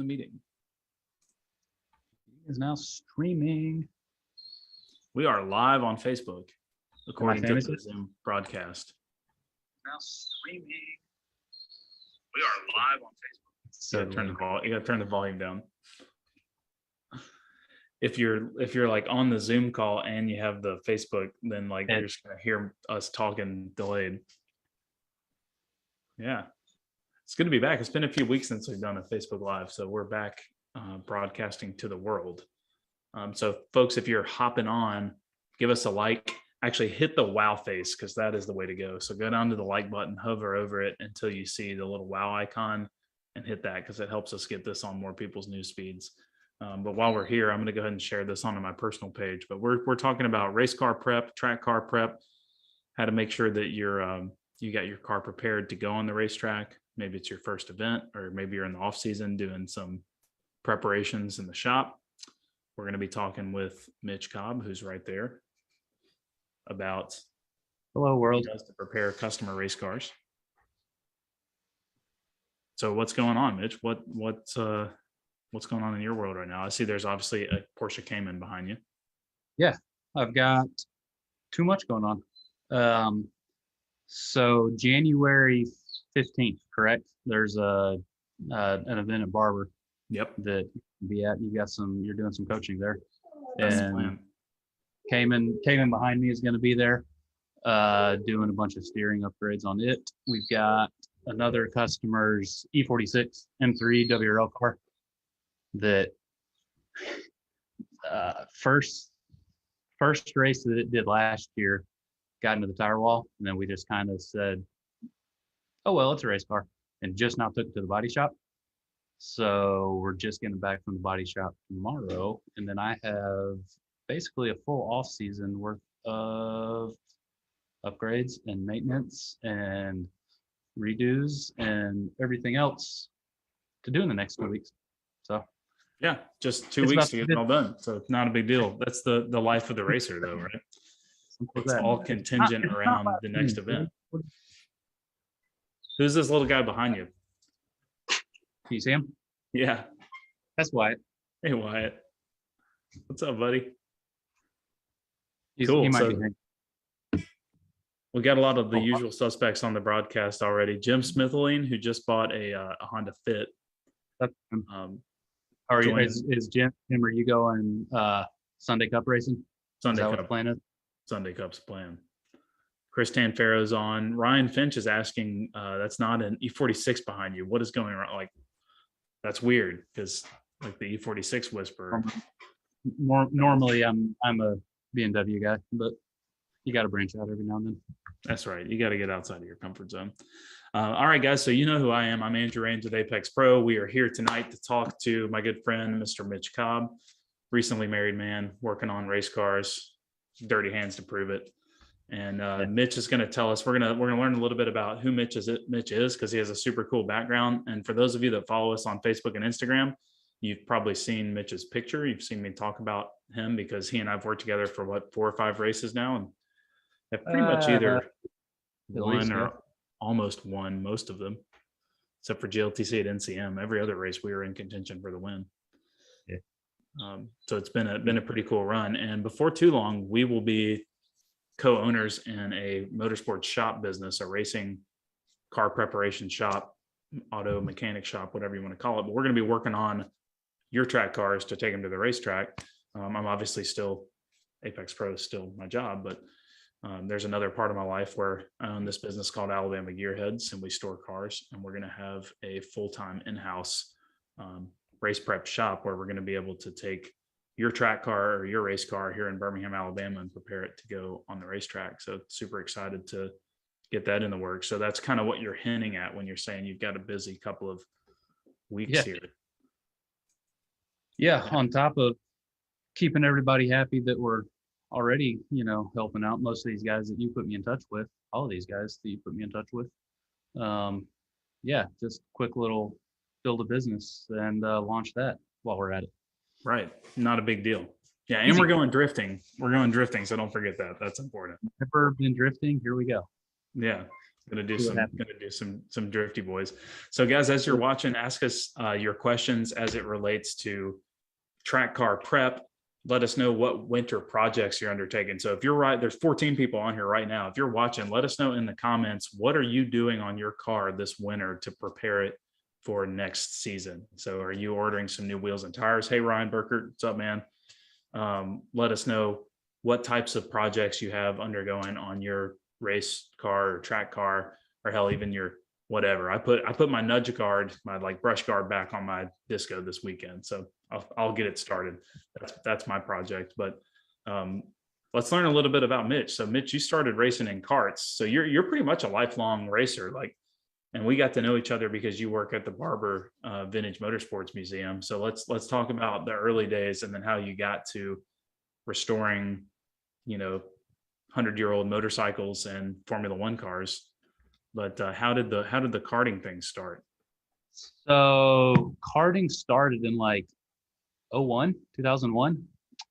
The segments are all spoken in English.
the meeting. Is now streaming. We are live on Facebook, according to famous? the Zoom broadcast. Now streaming. We are live on Facebook. So You gotta turn the volume down. If you're like on the Zoom call and you have the Facebook, then like you're just gonna hear us talking delayed. Yeah, it's good to be back. It's been a few weeks since we've done a Facebook Live, so we're back broadcasting to the world. So folks, if you're hopping on, give us a like. Actually hit the wow face, because that is the way to go. So go down to the like button, hover over it until you see the little wow icon and hit that, because it helps us get this on more people's news feeds. But while we're here, I'm going to go ahead and share this onto my personal page. But we're talking about race car prep, track car prep, how to make sure that you got your car prepared to go on the racetrack. Maybe it's your first event, or maybe you're in the off season doing some preparations in the shop. We're going to be talking with Mitch Cobb, who's right there, about hello world. What he does to prepare customer race cars. So what's going on, Mitch? What's going on in your world right now? I see there's obviously a Porsche Cayman behind you. Yeah, I've got too much going on. So January 15th, correct? There's an event at Barber. Yep. That you'll be at. You're doing some coaching there. That's and the plan. Cayman behind me is going to be there, doing a bunch of steering upgrades on it. We've got another customer's E46 M3 WRL car that first race that it did last year got into the tire wall, and then we just kind of said, oh well, it's a race car, and just now took it to the body shop. So we're just getting back from the body shop tomorrow, and then I have basically a full off season worth of upgrades and maintenance and redos and everything else to do in the next 2 weeks. So yeah, just 2 weeks to get it all done. So it's not a big deal. That's the life of the racer, though, right? It's all contingent around the next event. Who's this little guy behind you? Can you see him? Yeah. That's Wyatt. Hey, Wyatt. What's up, buddy? Cool. He might be we got a lot of the usual suspects on the broadcast already. Jim Smitheline, who just bought a Honda Fit. Is Jim, are you going Sunday Cup racing? Sunday Cup. What the plan is? Sunday Cup's plan. Chris Tanfero's on. Ryan Finch is asking, that's not an E46 behind you. What is going on? Like, that's weird, because like the E46 whisperer. Normally I'm a BMW guy, but you got to branch out every now and then. That's right. You got to get outside of your comfort zone. All right, guys. So you know who I am. I'm Andrew Raines with Apex Pro. We are here tonight to talk to my good friend, Mr. Mitch Cobb, recently married man, working on race cars, dirty hands to prove it. And Mitch is going to tell us, we're going to learn a little bit about who Mitch is, because he has a super cool background. And for those of you that follow us on Facebook and Instagram, you've probably seen Mitch's picture. You've seen me talk about him, because he and I've worked together for 4 or 5 races now, and have pretty much either won or almost won most of them, except for GLTC at NCM. Every other race we were in contention for the win. Yeah. So it's been a pretty cool run. And before too long, we will be co-owners in a motorsports shop business, a racing car preparation shop, auto mechanic shop, whatever you want to call it. But we're going to be working on your track cars to take them to the racetrack. I'm obviously still, Apex Pro is still my job, but there's another part of my life where I own this business called Alabama Gearheads, and we store cars, and we're going to have a full-time in-house race prep shop where we're going to be able to take your track car or your race car here in Birmingham, Alabama, and prepare it to go on the racetrack. So super excited to get that in the works. So that's kind of what you're hinting at when you're saying you've got a busy couple of weeks here. Yeah, on top of keeping everybody happy that we're already, helping out most of these guys that you put me in touch with, all of these guys that you put me in touch with. Just quick little build a business and launch that while we're at it. Right. Not a big deal. Yeah. And we're going drifting. So don't forget that. That's important. Never been drifting. Here we go. Yeah. Gonna do See what some happens. gonna do some drifty boys. So guys, as you're watching, ask us your questions as it relates to track car prep. Let us know what winter projects you're undertaking. So if you're right, there's 14 people on here right now. If you're watching, let us know in the comments, what are you doing on your car this winter to prepare it for next season? So are you ordering some new wheels and tires? Hey, Ryan Burkert, what's up, man? Let us know what types of projects you have undergoing on your race car or track car, or hell, even your whatever. I put my nudge guard, my like brush guard back on my disco this weekend. So I'll get it started. That's my project. But let's learn a little bit about Mitch. So Mitch, you started racing in karts. So you're pretty much a lifelong racer. Like, and we got to know each other because you work at the Barber Vintage Motorsports Museum. So let's talk about the early days and then how you got to restoring, 100-year-old motorcycles and Formula One cars. But how did the karting thing start? So karting started in like 2001.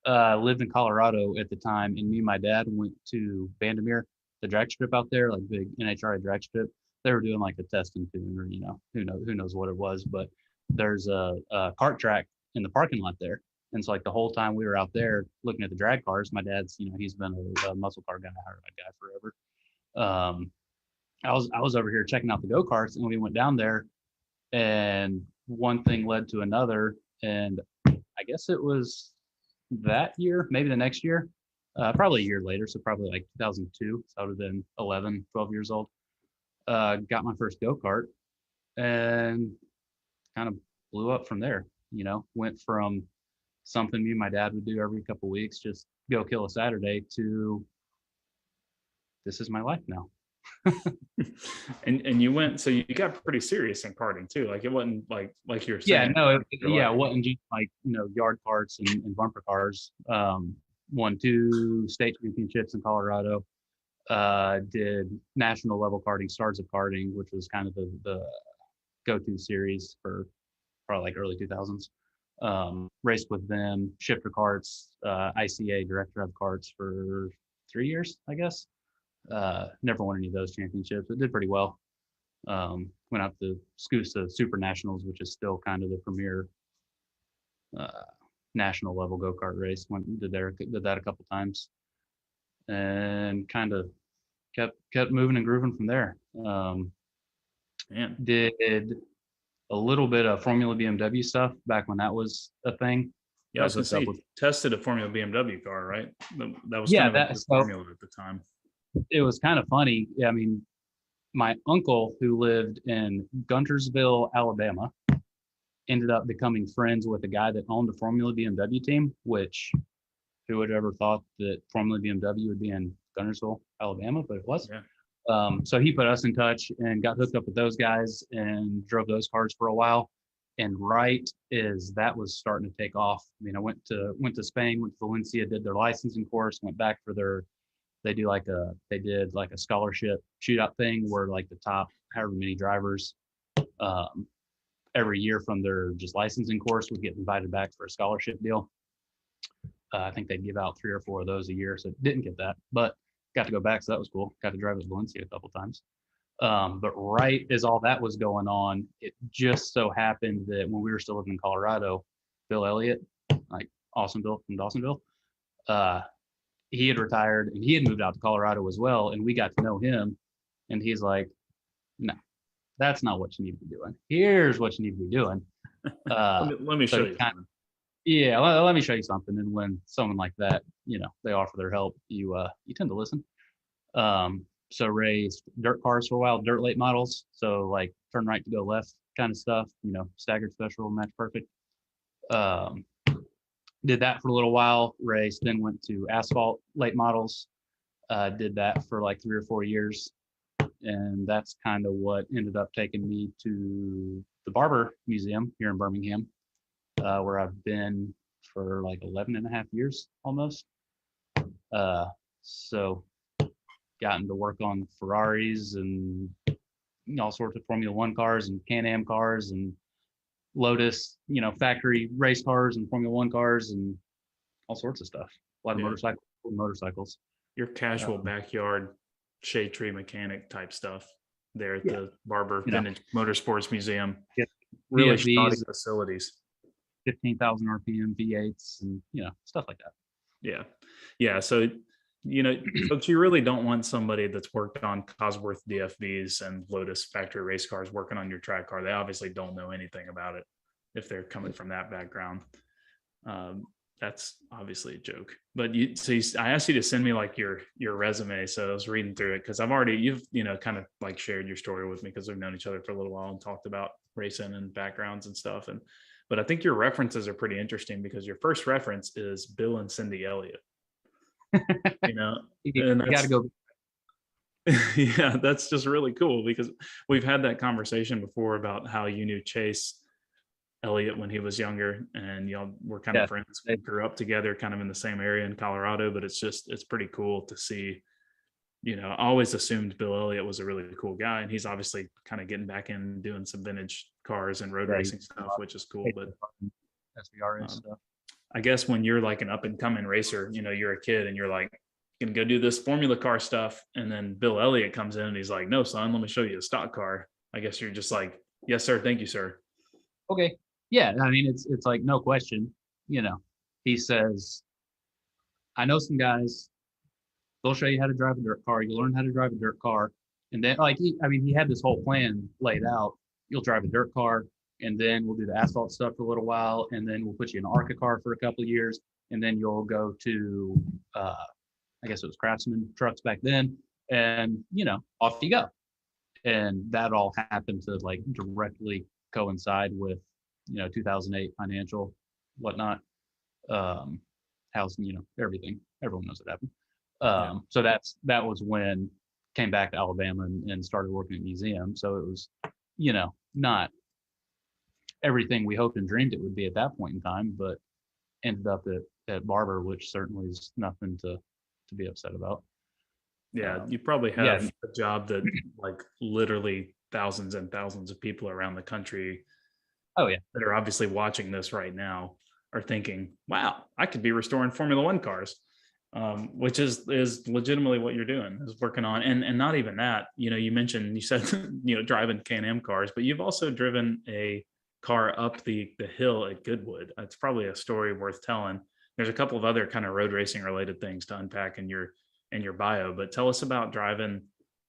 Lived in Colorado at the time, and me and my dad went to Vandermeer, the drag strip out there, like big NHRA drag strip. They were doing like a testing tune, or who knows what it was, but there's a kart track in the parking lot there. And so like the whole time we were out there looking at the drag cars, my dad's, he's been a muscle car guy, hard ride guy forever. I was over here checking out the go-karts, and we went down there, and one thing led to another, and I guess it was that year, maybe the next year, probably a year later, so probably like 2002, so I would have been 11, 12 years old. Got my first go-kart and kind of blew up from there. Went from something me and my dad would do every couple of weeks, just go kill a Saturday, to this is my life now. and you went, so you got pretty serious in karting too. Like it wasn't like you're saying. It wasn't just like yard karts and bumper cars. Won 2 state championships in Colorado. Did national level karting, Stars of Karting, which was kind of the go-to series for probably like early 2000s. Raced with them, shifter karts, ICA direct drive karts for 3 years, I guess. Never won any of those championships, but did pretty well. Went out to SCUSA Super Nationals, which is still kind of the premier national level go-kart race. Did that a couple times, and kind of kept moving and grooving from there. Did a little bit of Formula BMW stuff back when that was a thing. Yeah, I was gonna say, tested a Formula BMW car, right? That was kind of a formula at the time. It was kind of funny. I mean, my uncle, who lived in Guntersville, Alabama, ended up becoming friends with a guy that owned the Formula BMW team, which who would have ever thought that Formula BMW would be in Guntersville, Alabama, but it was. Yeah. So he put us in touch and got hooked up with those guys and drove those cars for a while. And right as that was starting to take off, I went to Spain, went to Valencia, did their licensing course, went back for they did like a scholarship shootout thing where like the top however many drivers every year from their just licensing course would get invited back for a scholarship deal. I think they'd give out 3 or 4 of those a year, so didn't get that, but got to go back, so that was cool. Got to drive at Valencia a couple times. But right as all that was going on, it just so happened that when we were still living in Colorado, Bill Elliott, like Awesome Bill from Dawsonville, he had retired and he had moved out to Colorado as well, and we got to know him, and he's like, no, that's not what you need to be doing. Here's what you need to be doing. Let me show you. Yeah, let me show you something. And when someone like that, they offer their help, you tend to listen. So raced dirt cars for a while, dirt late models. So like turn right to go left kind of stuff, staggered special, match perfect. Did that for a little while, raced, then went to asphalt late models. Did that for like 3 or 4 years. And that's kind of what ended up taking me to the Barber Museum here in Birmingham, where I've been for like 11 and a half years almost. So gotten to work on Ferraris and all sorts of Formula One cars and Can-Am cars and Lotus, factory race cars and Formula One cars and all sorts of stuff. A lot of motorcycles. Your casual backyard shade tree mechanic type stuff. there at the Barber You know, Vintage Motorsports Museum. get Really shoddy VFDs, facilities. 15,000 RPM V8s, and stuff like that. Yeah. Yeah. So, folks, you really don't want somebody that's worked on Cosworth DFVs and Lotus factory race cars working on your track car. They obviously don't know anything about it if they're coming from that background. That's obviously a joke. But I asked you to send me like your resume. So I was reading through it because you've kind of like shared your story with me because we've known each other for a little while and talked about racing and backgrounds and stuff. But I think your references are pretty interesting because your first reference is Bill and Cindy Elliott. You and got to go. yeah, that's just really cool because we've had that conversation before about how you knew Chase Elliott when he was younger, and y'all were kind of friends. We grew up together kind of in the same area in Colorado, but it's pretty cool to see. I always assumed Bill Elliott was a really cool guy, and he's obviously kind of getting back in doing some vintage cars and road racing stuff, which is cool. But SVR stuff. I guess when you're like an up and coming racer, you're a kid and you're like, gonna go do this formula car stuff, and then Bill Elliott comes in and he's like, "No, son, let me show you a stock car." I guess you're just like, "Yes, sir, thank you, sir." Okay, yeah, I mean it's like no question. He says, "I know some guys. They'll show you how to drive a dirt car. You'll learn how to drive a dirt car, and then he had this whole plan laid out. You'll drive a dirt car, and then we'll do the asphalt stuff for a little while, and then we'll put you in an ARCA car for a couple of years, and then you'll go to I guess it was Craftsman trucks back then, and off you go." And that all happened to like directly coincide with 2008 financial whatnot, housing, everything. Everyone knows what happened. So that was when came back to Alabama and started working at museum. So it was not everything we hoped and dreamed it would be at that point in time, but ended up at Barber, which certainly is nothing to be upset about. Yeah, you probably have a job that like literally thousands and thousands of people around the country that are obviously watching this right now are thinking, "Wow, I could be restoring Formula One cars," which is legitimately what you're doing, is working on. And not even that, you said driving Can-Am cars, but you've also driven a car up the hill at Goodwood. It's probably a story worth telling. There's a couple of other kind of road racing related things to unpack in your bio, but tell us about driving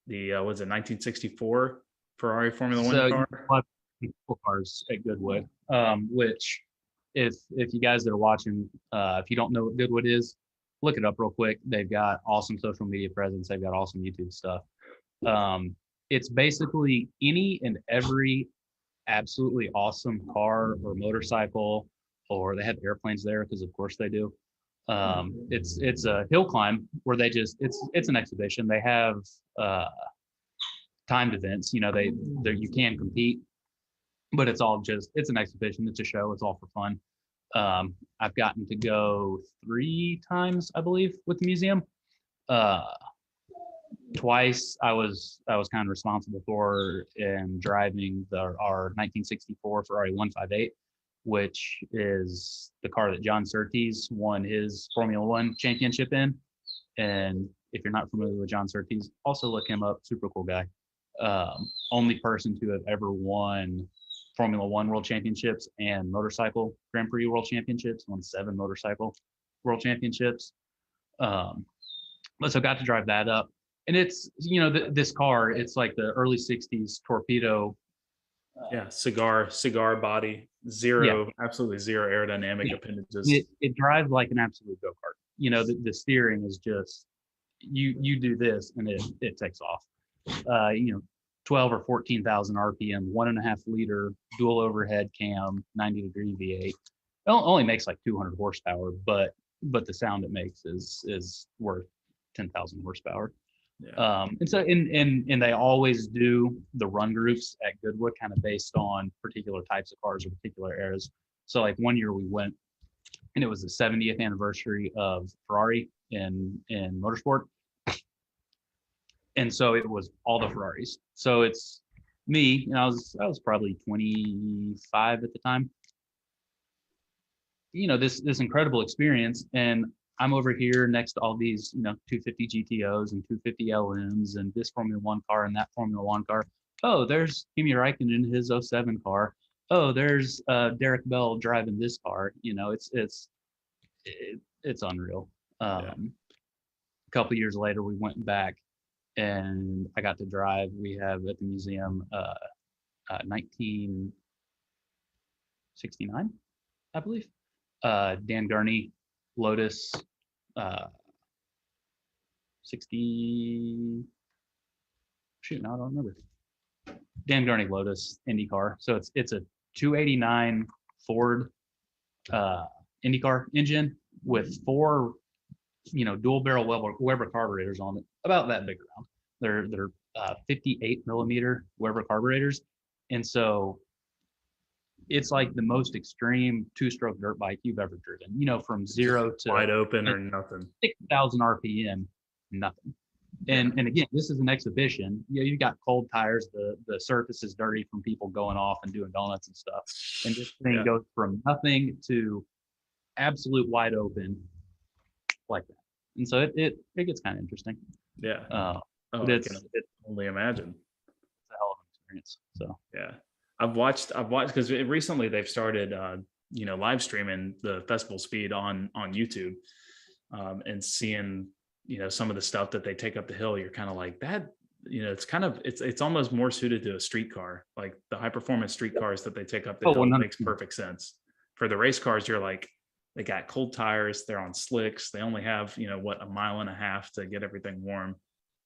the 1964 Ferrari Formula One car. Cars at Goodwood, which if you guys that are watching, if you don't know what Goodwood is, look it up real quick. They've got awesome social media presence. They've got awesome YouTube stuff. It's basically any and every absolutely awesome car or motorcycle, or they have airplanes there because of course they do. It's a hill climb where it's an exhibition. They have timed events. You can compete, but it's an exhibition. It's a show. It's all for fun. I've gotten to go 3 times, I believe, with the museum. Twice I was kind of responsible for and driving our 1964 Ferrari 158, which is the car that John Surtees won his Formula One championship in. And if you're not familiar with John Surtees, also look him up. Super cool guy. Only person to have ever won Formula One World Championships and motorcycle Grand Prix World Championships. Won 7 motorcycle World Championships. But so got to drive that up. And it's, this car, it's like the early 60s torpedo. Cigar body, absolutely zero aerodynamic appendages. It drives like an absolute go-kart. The steering is just, you do this and it takes off. 12 or 14,000 RPM, 1.5 liter dual overhead cam, 90-degree V8. It only makes like 200 horsepower, but the sound it makes is worth 10,000 horsepower. Yeah. And so and they always do the run groups at Goodwood kind of based on particular types of cars or particular eras. So like one year we went and it was the 70th anniversary of Ferrari in motorsport. And so it was all the Ferraris. So it's me, I was probably 25 at the time. This incredible experience, and I'm over here next to all these, 250 GTOs and 250 LMs and this Formula One car and that Formula One car, oh, there's Kimi Räikkönen in his '07 car. Oh, there's Derek Bell driving this car. It's unreal. Yeah. A couple years later, we went back and I got to drive. We have at the museum 1969, I believe. Dan Gurney, Lotus, 60. Shoot, no, I don't remember. Dan Gurney Lotus IndyCar. So it's a 289 Ford IndyCar engine with 4, dual barrel Weber carburetors on it, about that big around. They're 58 millimeter Weber carburetors, and so it's like the most extreme 2-stroke dirt bike you've ever driven. From 0 to wide open or nothing. 6,000 RPM, nothing. And again, this is an exhibition. You got cold tires. The surface is dirty from people going off and doing donuts and stuff. And this thing goes from nothing to absolute wide open like that. And so it gets kind of interesting. Yeah. I can only imagine. It's a hell of an experience. So yeah, I've watched because recently they've started live streaming the festival speed on YouTube, and seeing some of the stuff that they take up the hill. You're kind of like that. It's almost more suited to a street car, like the high performance street cars that they take up the hill. 100%. Makes perfect sense. For the race cars, you're like, they got cold tires, they're on slicks, they only have a mile and a half to get everything warm.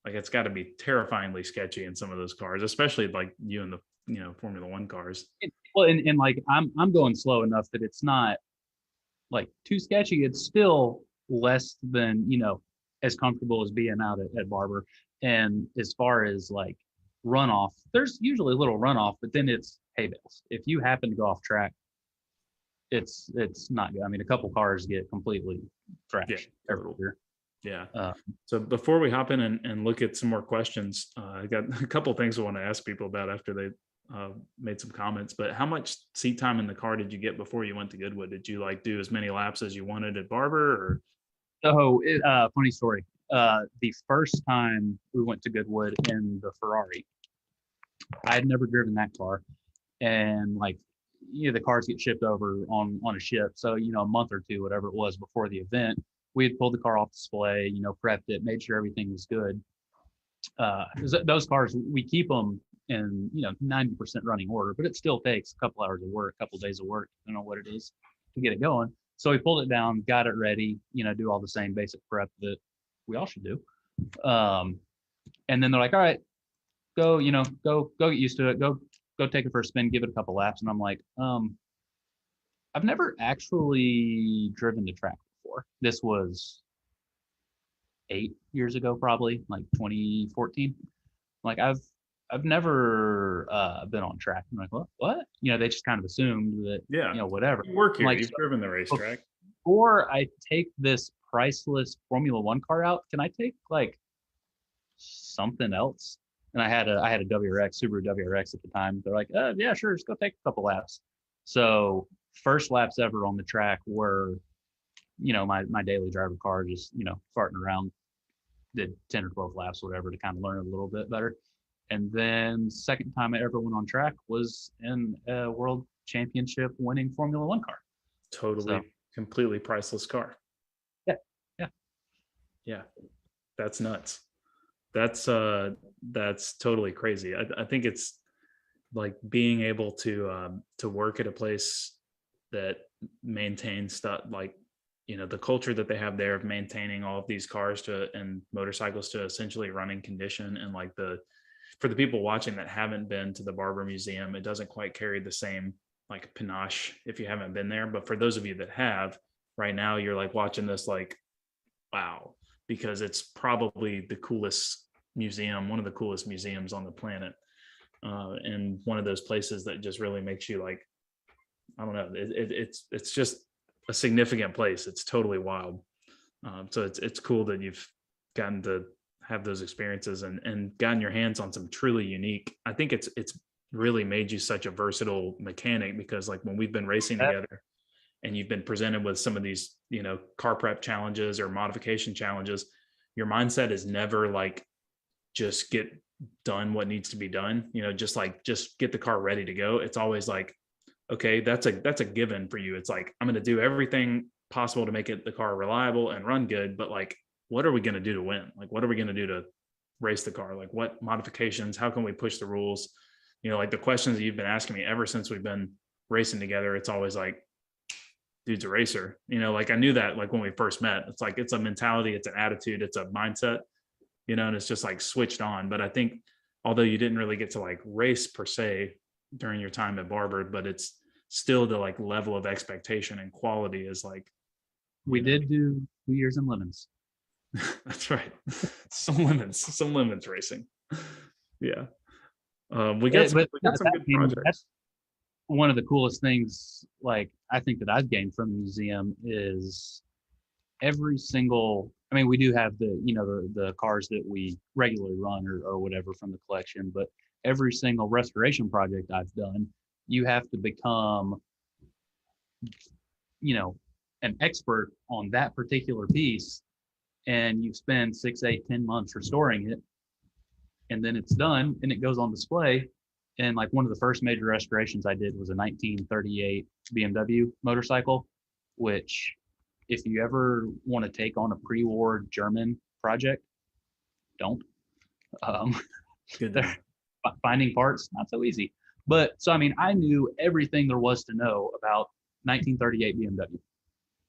Like, it's got to be terrifyingly sketchy in some of those cars, especially like you in the Formula One cars. Well, and like I'm going slow enough that it's not like too sketchy. It's still less than as comfortable as being out at Barber. And as far as like runoff, there's usually a little runoff, but then it's hay bales. If you happen to go off track, it's not good. I mean, a couple cars get completely thrashed every year. Yeah. So before we hop in and look at some more questions, I got a couple of things I want to ask people about after they made some comments. But how much seat time in the car did you get before you went to Goodwood? Did you do as many laps as you wanted at Barber, or? So, funny story. The first time we went to Goodwood in the Ferrari, I had never driven that car, and the cars get shipped over on a ship. So, a month or two, whatever it was before the event, we had pulled the car off display, prepped it, made sure everything was good. Those cars, we keep them in, 90% running order, but it still takes a couple hours of work, a couple of days of work, depending on what it is, to get it going. So we pulled it down, got it ready, do all the same basic prep that we all should do. And then they're like, all right, go get used to it. Go take it for a spin, give it a couple laps. And I'm like, I've never actually driven the track before. This was 8 years ago, probably like 2014. Like I've never been on track. I'm like, what? They just kind of assumed that, whatever. You work here, you've driven the racetrack. Before I take this priceless Formula One car out, can I take something else? And I had a WRX, Subaru WRX at the time. They're like, yeah, sure, just go take a couple laps. So first laps ever on the track were, my daily driver car, just, farting around, did 10 or 12 laps, whatever, to kind of learn a little bit better. And then second time I ever went on track was in a world championship winning Formula One car. Totally, completely priceless car. Yeah. That's nuts. That's totally crazy. I think it's like being able to work at a place that maintains stuff, like, the culture that they have there of maintaining all of these cars and motorcycles to essentially running condition. And for the people watching that haven't been to the Barber Museum, it doesn't quite carry the same panache if you haven't been there. But for those of you that have, right now, you're watching this wow, because it's probably the coolest museum, one of the coolest museums on the planet. And one of those places that just really makes you I don't know, it's just a significant place. It's totally wild. So it's cool that you've gotten to have those experiences and gotten your hands on some truly unique. I think it's really made you such a versatile mechanic, because when we've been racing together and you've been presented with some of these, car prep challenges or modification challenges, your mindset is never just get done what needs to be done, just get the car ready to go. It's always like, okay, that's a given for you. It's like, I'm going to do everything possible to make the car reliable and run good, but like, what are we going to do to win? Like, what are we going to do to race the car? Like, what modifications, how can we push the rules? Like the questions that you've been asking me ever since we've been racing together, it's always like, dude's a racer. Like I knew that, like when we first met. It's like, it's a mentality, it's an attitude, it's a mindset, and it's just like switched on. But I think, although you didn't really get to like race per se during your time at Barber, but it's still the like level of expectation and quality is like, We did do 2 years in lemons. that's right. Some lemons racing. Yeah. We got some good projects. That's one of the coolest things, like, I think that I've gained from the museum is every single, I mean, we do have the cars that we regularly run or whatever from the collection, but every single restoration project I've done, you have to become, an expert on that particular piece, and you spend 6, 8, 10 months restoring it, and then it's done and it goes on display. And like one of the first major restorations I did was a 1938 BMW motorcycle, which if you ever want to take on a pre-war German project, don't. Finding parts, not so easy. But so, I mean, I knew everything there was to know about 1938 BMW,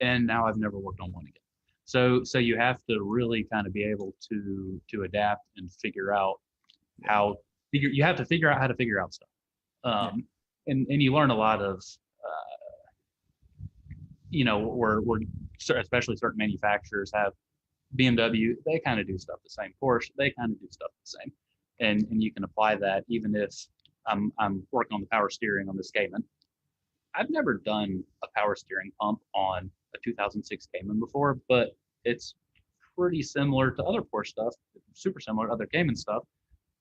and now I've never worked on one again. So you have to really kind of be able to adapt and figure out you have to figure out how to figure out stuff. And you learn a lot of, where especially certain manufacturers have BMW, they kind of do stuff the same. Porsche, they kind of do stuff the same. And you can apply that even if I'm working on the power steering on this Cayman. I've never done a power steering pump on a 2006 Cayman before, but it's pretty similar to other Porsche stuff, super similar to other Cayman stuff.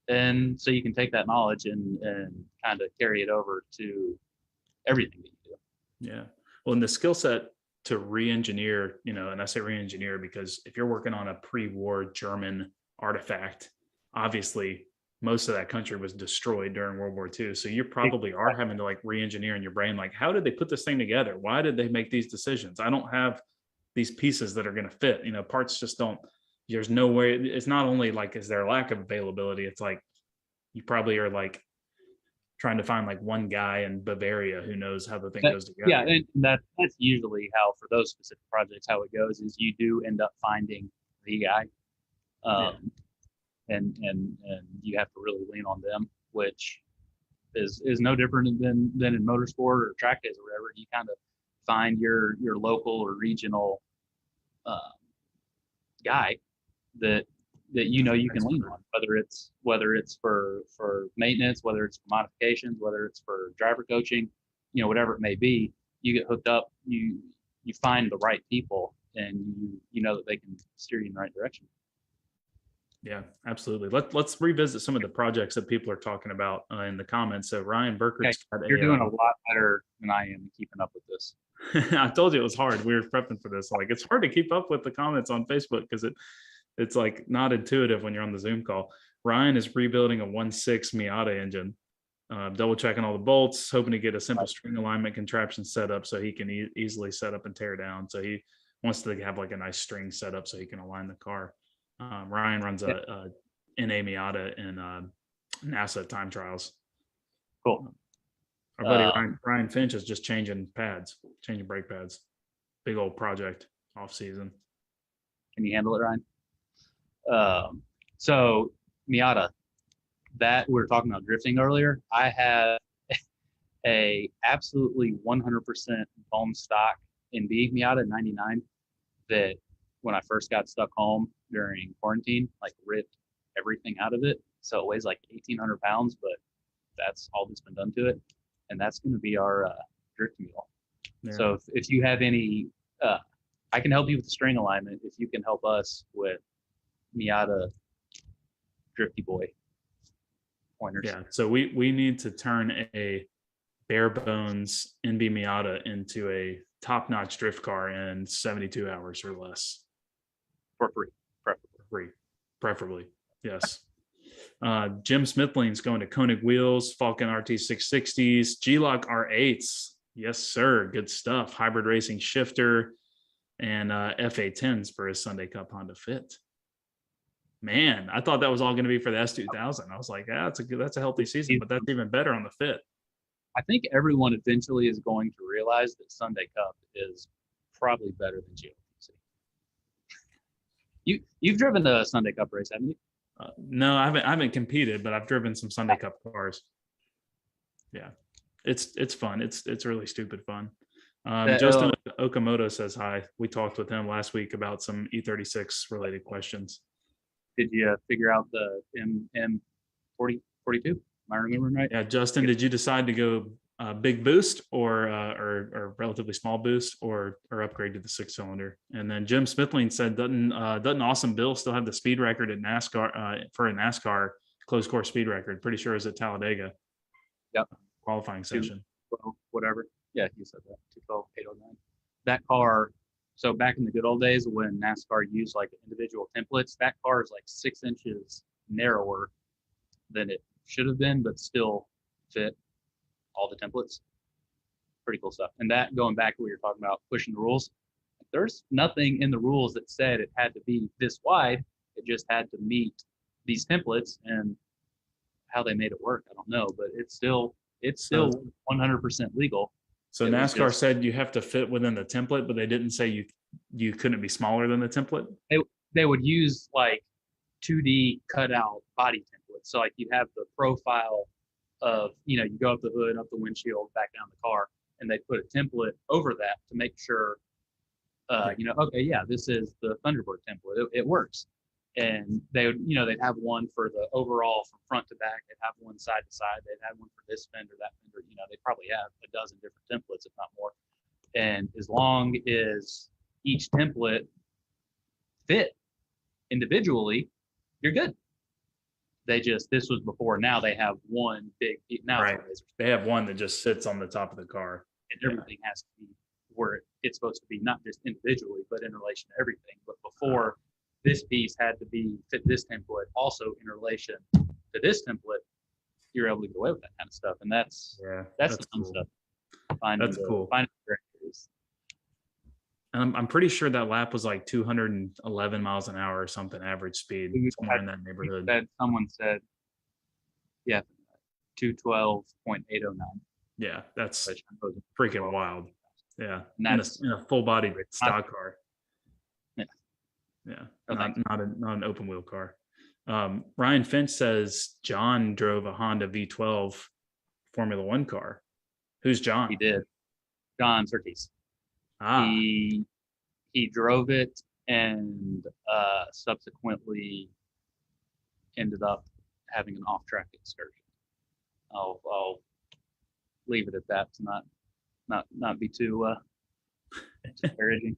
And so you can take that knowledge and kind of carry it over to everything that you do. Yeah. Well, and the skill set to re-engineer, and I say re-engineer because if you're working on a pre-war German artifact, obviously most of that country was destroyed during World War II. So you probably are having to like re-engineer in your brain, like, how did they put this thing together? Why did they make these decisions? I don't have these pieces that are going to fit, parts just don't, there's no way. It's not only like, is there a lack of availability? It's like, you probably are like trying to find like one guy in Bavaria who knows how the thing goes together. Yeah. And that's usually how, for those specific projects, how it goes is you do end up finding the guy. And you have to really lean on them, which is no different than in motorsport or track days or whatever. You kind of find your local or regional guy that you can lean on, whether it's for maintenance, whether it's for modifications, whether it's for driver coaching, whatever it may be. You get hooked up, you find the right people, and you know that they can steer you in the right direction. Yeah, absolutely. Let's revisit some of the projects that people are talking about in the comments. So Ryan Burkert's you're doing a lot better than I am keeping up with this. I told you it was hard. We were prepping for this. Like, it's hard to keep up with the comments on Facebook because it's like not intuitive when you're on the Zoom call. Ryan is rebuilding a 1.6 Miata engine, double checking all the bolts, hoping to get a simple string alignment contraption set up so he can easily set up and tear down. So he wants to have like a nice string set up so he can align the car. Ryan runs a NA Miata in NASA time trials. Cool. Our buddy Ryan Finch is just changing brake pads. Big old project off season. Can you handle it, Ryan? So Miata, that we were talking about drifting earlier. I have a absolutely 100% bone stock NB Miata 99 that when I first got stuck home during quarantine, like ripped everything out of it. So it weighs like 1,800 pounds, but that's all that's been done to it. And that's going to be our drift mule. Yeah. So if you have any, I can help you with the string alignment if you can help us with Miata Drifty Boy pointers. Yeah, so we need to turn a bare bones NB Miata into a top-notch drift car in 72 hours or less. For free, preferably. Yes. Jim Smithling's going to Koenig Wheels, Falcon RT 660s, G-Lock R8s. Yes, sir. Good stuff. Hybrid Racing Shifter and FA10s for his Sunday Cup Honda Fit. Man, I thought that was all going to be for the S2000. I was like, yeah, that's a healthy season, but that's even better on the Fit. I think everyone eventually is going to realize that Sunday Cup is probably better than GLTC. You've driven a Sunday Cup race, haven't you? No, I haven't competed, but I've driven some Sunday Cup cars. Yeah, it's fun. It's really stupid fun. Justin Okamoto says hi. We talked with him last week about some E36 related questions. Did you figure out the M4042? Am I remembering right? Yeah, Justin, did you decide to go big boost or relatively small boost or upgrade to the 6-cylinder? And then Jim Smithling said, doesn't Awesome Bill still have the speed record at NASCAR for a NASCAR closed course speed record? Pretty sure it's at Talladega. Yep. Qualifying session. 12, whatever. Yeah, he said that. 212.809. That car. So back in the good old days when NASCAR used like individual templates, that car is like 6 inches narrower than it should have been, but still fit all the templates. Pretty cool stuff. And that, going back to what you're talking about, pushing the rules, there's nothing in the rules that said it had to be this wide. It just had to meet these templates, and how they made it work, I don't know, but it's still 100% legal. So NASCAR said you have to fit within the template, but they didn't say you couldn't be smaller than the template. They would use like 2D cutout body templates. So like you have the profile of, you go up the hood, up the windshield, back down the car, and they put a template over that to make sure, okay, yeah, this is the Thunderbird template. It works. And they would, they'd have one for the overall from front to back. They'd have one side to side. They'd have one for this fender, that fender. They probably have a dozen different templates, if not more. And as long as each template fit individually, you're good. This was before. Now they have one big, now right. They have one that just sits on the top of the car. And everything has to be where it's supposed to be, not just individually, but in relation to everything. But before, this piece had to fit this template also in relation to this template. You're able to get away with that kind of stuff, and that's the fun cool. stuff. That's cool. And I'm pretty sure that lap was like 211 miles an hour or something average speed, somewhere in that neighborhood. Someone said, yeah, 212.809. Yeah, that's freaking wild. Yeah, in a full-bodied stock car. Yeah, not an open wheel car. Ryan Finch says John drove a Honda V12 Formula One car. Who's John? He did. John Surtees. He drove it and subsequently ended up having an off-track excursion. I'll leave it at that to not be too disparaging.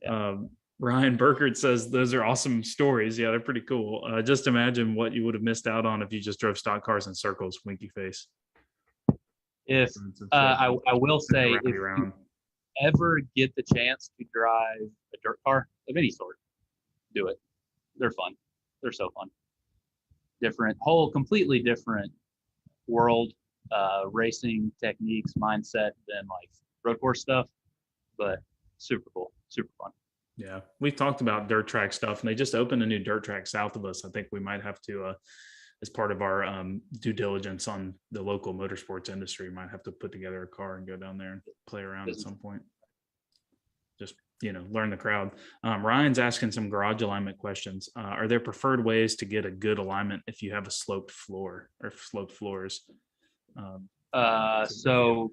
Yeah. Ryan Burkert says those are awesome stories. Yeah, they're pretty cool. Just imagine what you would have missed out on if you just drove stock cars in circles, winky face. If I will say, if you ever get the chance to drive a dirt car of any sort, do it. They're fun. They're so fun. Completely different world, racing techniques, mindset than like road course stuff, but super cool, super fun. Yeah, we've talked about dirt track stuff, and they just opened a new dirt track south of us. I think we might have to, as part of our due diligence on the local motorsports industry, might have to put together a car and go down there and play around at some point. Just, learn the crowd. Ryan's asking some garage alignment questions. Are there preferred ways to get a good alignment if you have a sloped floor or sloped floors? So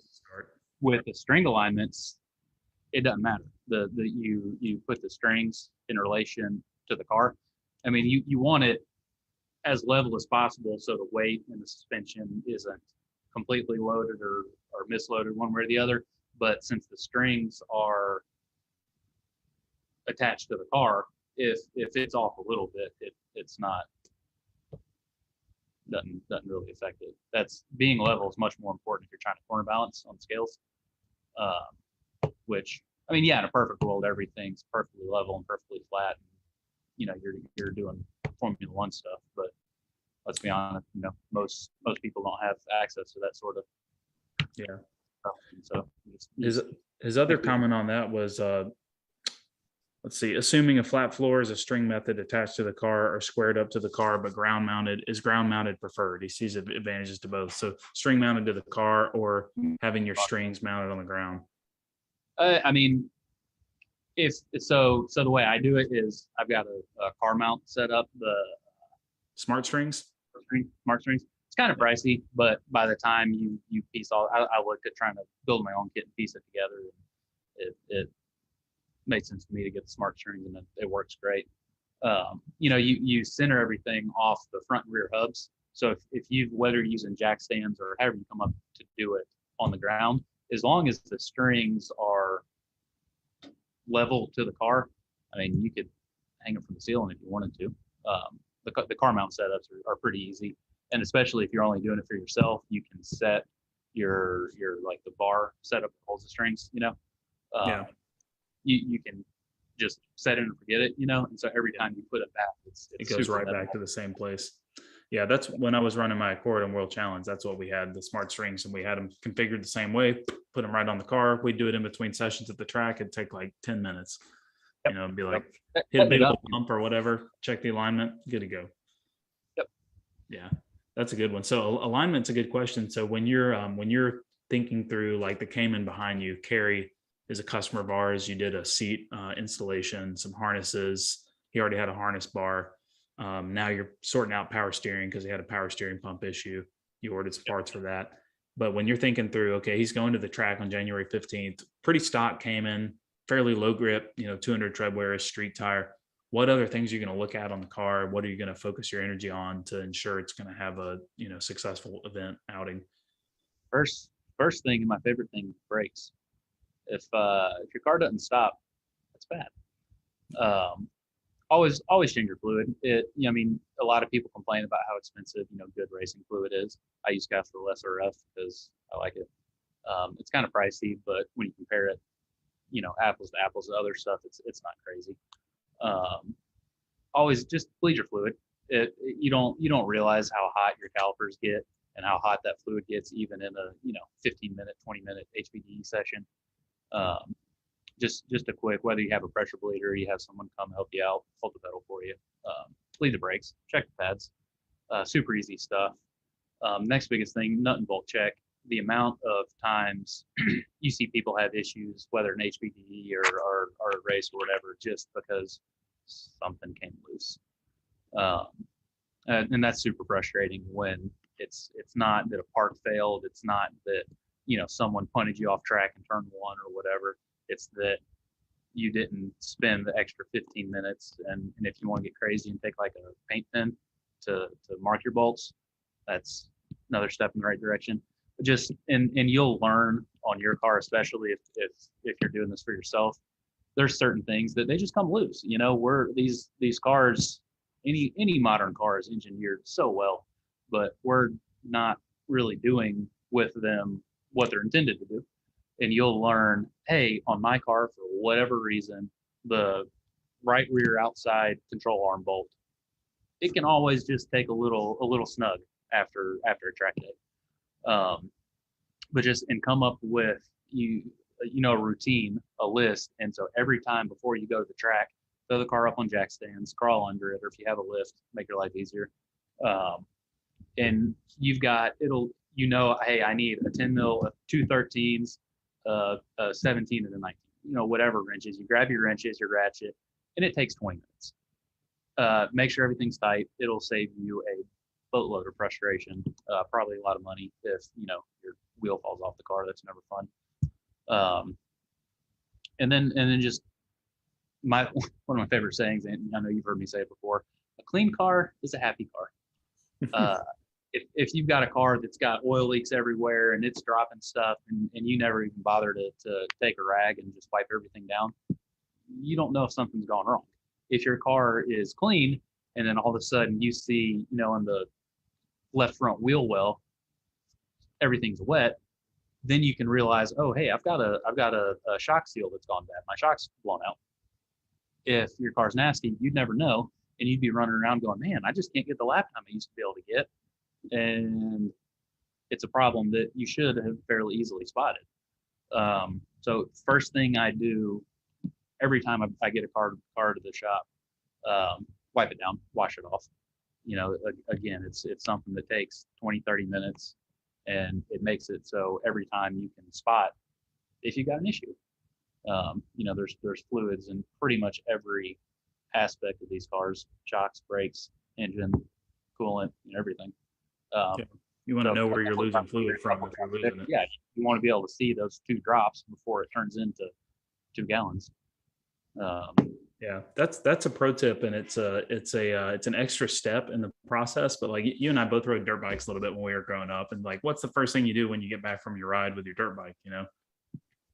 with the string alignments, it doesn't matter. You put the strings in relation to the car. I mean, you want it as level as possible so the weight and the suspension isn't completely loaded or misloaded one way or the other. But since the strings are attached to the car, if it's off a little bit, it's not doesn't really affect it. That's being level is much more important if you're trying to corner balance on scales. Which, I mean, yeah, in a perfect world, everything's perfectly level and perfectly flat. And, you're doing Formula One stuff, but let's be honest, most people don't have access to that sort of Yeah. stuff. And so His other comment on that was, let's see, assuming a flat floor is a string method attached to the car or squared up to the car, but ground mounted preferred. He sees advantages to both. So string mounted to the car or having your strings mounted on the ground. I mean, if so the way I do it is I've got a car mount set up, the Smart strings. smart strings. It's kind of pricey, but by the time you piece I looked at trying to build my own kit and piece it together. It made sense to me to get the smart strings, and it works great. You center everything off the front and rear hubs. So whether you're using jack stands or however you come up to do it on the ground, as long as the strings are level to the car, I mean, you could hang them from the ceiling if you wanted to. The car mount setups are pretty easy, and especially if you're only doing it for yourself, you can set your like the bar setup that holds the strings. Yeah. You can just set it and forget it, and so every time you put it back, it goes right back to the same place. Yeah, that's when I was running my Accord World Challenge. That's what we had, the smart strings, and we had them configured the same way. Put them right on the car. We'd do it in between sessions at the track. It'd take like 10 minutes. Yep. It'd be like hit a big old bump or whatever. Check the alignment. Good to go. Yep. Yeah, that's a good one. So alignment's a good question. So when you're thinking through, like the Cayman behind you, Carrie is a customer of ours. You did a seat installation, some harnesses. He already had a harness bar. Now you're sorting out power steering because he had a power steering pump issue. You ordered some parts for that. But when you're thinking through, okay, he's going to the track on January 15th, pretty stock Cayman, fairly low grip, 200 tread wear, street tire. What other things are you going to look at on the car? What are you going to focus your energy on to ensure it's going to have a, successful event outing? First thing, and my favorite thing, brakes. If your car doesn't stop, that's bad. Always change your fluid. I mean, a lot of people complain about how expensive, good racing fluid is. I use Castrol SRF because I like it. It's kind of pricey, but when you compare it, apples to apples to other stuff, it's not crazy. Always just bleed your fluid. You don't realize how hot your calipers get and how hot that fluid gets even in a 15-minute, 20-minute HPDE session. Just a quick, whether you have a pressure bleeder, you have someone come help you out, hold the pedal for you, bleed the brakes, check the pads, super easy stuff. Next biggest thing, nut and bolt check. The amount of times you see people have issues, whether an HPDE or a race or whatever, just because something came loose. And that's super frustrating when it's not that a part failed. It's not that, someone punted you off track in turn one or whatever. It's that you didn't spend the extra 15 minutes. And if you want to get crazy and take like a paint pen to mark your bolts, that's another step in the right direction. Just and you'll learn on your car, especially if you're doing this for yourself. There's certain things that they just come loose. We're these cars, any modern car is engineered so well, but we're not really doing with them what they're intended to do. And you'll learn, hey, on my car, for whatever reason, the right rear outside control arm bolt, it can always just take a little snug after a track day. But and come up with a routine, a list. And so every time before you go to the track, throw the car up on jack stands, crawl under it, or if you have a lift, make your life easier. And you've got, hey, I need a 10 mil, 213s, a 17 and a 19, whatever wrenches. You grab your wrenches, your ratchet, and it takes 20 minutes. Make sure everything's tight. It'll save you a boatload of frustration, probably a lot of money if, your wheel falls off the car. That's never fun. And then just one of my favorite sayings, and I know you've heard me say it before, a clean car is a happy car. If you've got a car that's got oil leaks everywhere and it's dropping stuff and you never even bother to take a rag and just wipe everything down, you don't know if something's gone wrong. If your car is clean and then all of a sudden you see, in the left front wheel well, everything's wet, then you can realize, oh, hey, I've got a shock seal that's gone bad. My shock's blown out. If your car's nasty, you'd never know and you'd be running around going, man, I just can't get the lap time I used to be able to get. And it's a problem that you should have fairly easily spotted. So first thing I do every time I get a car to the shop, wipe it down, wash it off. Again, it's something that takes 20, 30 minutes, and it makes it so every time you can spot if you got an issue. There's fluids in pretty much every aspect of these cars: shocks, brakes, engine, coolant, everything. You want to know where you're losing fluid from if you're losing it. Yeah, you want to be able to see those 2 drops before it turns into 2 gallons. Yeah, that's a pro tip, and it's an extra step in the process. But like you and I both rode dirt bikes a little bit when we were growing up, and like, what's the first thing you do when you get back from your ride with your dirt bike? You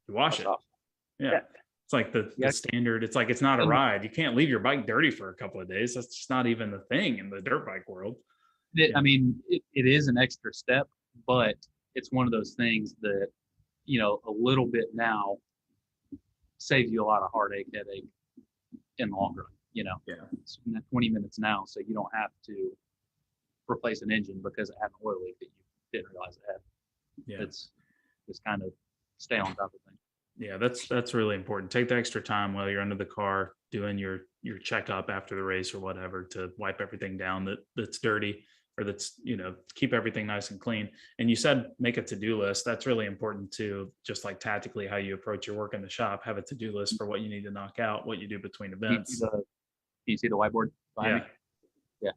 wash it. Yeah. It's like the standard. It's like, it's not a ride. You can't leave your bike dirty for a couple of days. That's just not even the thing in the dirt bike world. I mean, it is an extra step, but it's one of those things that, a little bit now saves you a lot of headache in the long run. It's 20 minutes now, so you don't have to replace an engine because it had an oil leak that you didn't realize it had. Yeah. It's just kind of stay on top of things. Yeah, that's really important. Take the extra time while you're under the car doing your checkup after the race or whatever, to wipe everything down that's dirty, or that's, keep everything nice and clean. And you said make a to-do list. That's really important too. Just like tactically how you approach your work in the shop, have a to-do list for what you need to knock out, what you do between events. Can you see the whiteboard behind me? Yeah.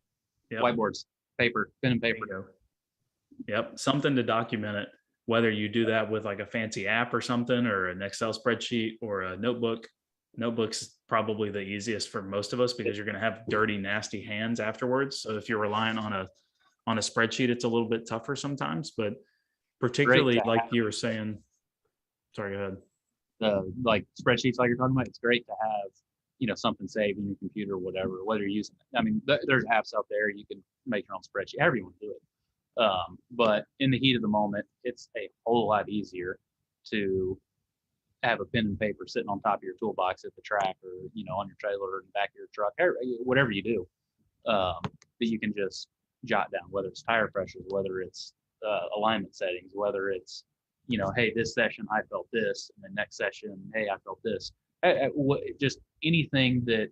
Yep. Whiteboards, paper, pen and paper. Yep. Something to document it, whether you do that with like a fancy app or something, or an Excel spreadsheet or a notebook. Notebook's probably the easiest for most of us because you're going to have dirty, nasty hands afterwards. So if you're relying on a spreadsheet, it's a little bit tougher sometimes, but particularly like you were saying, sorry, go ahead. Like spreadsheets like you're talking about, it's great to have, something saved in your computer or whatever, whether you're using it. I mean, there's apps out there, you can make your own spreadsheet, however you want to do it. But in the heat of the moment, it's a whole lot easier to have a pen and paper sitting on top of your toolbox at the track, or, on your trailer or in the back of your truck, whatever you do, that you can just jot down, whether it's tire pressures, whether it's alignment settings, whether it's, hey, this session I felt this, and the next session, hey, I felt this. Just anything that,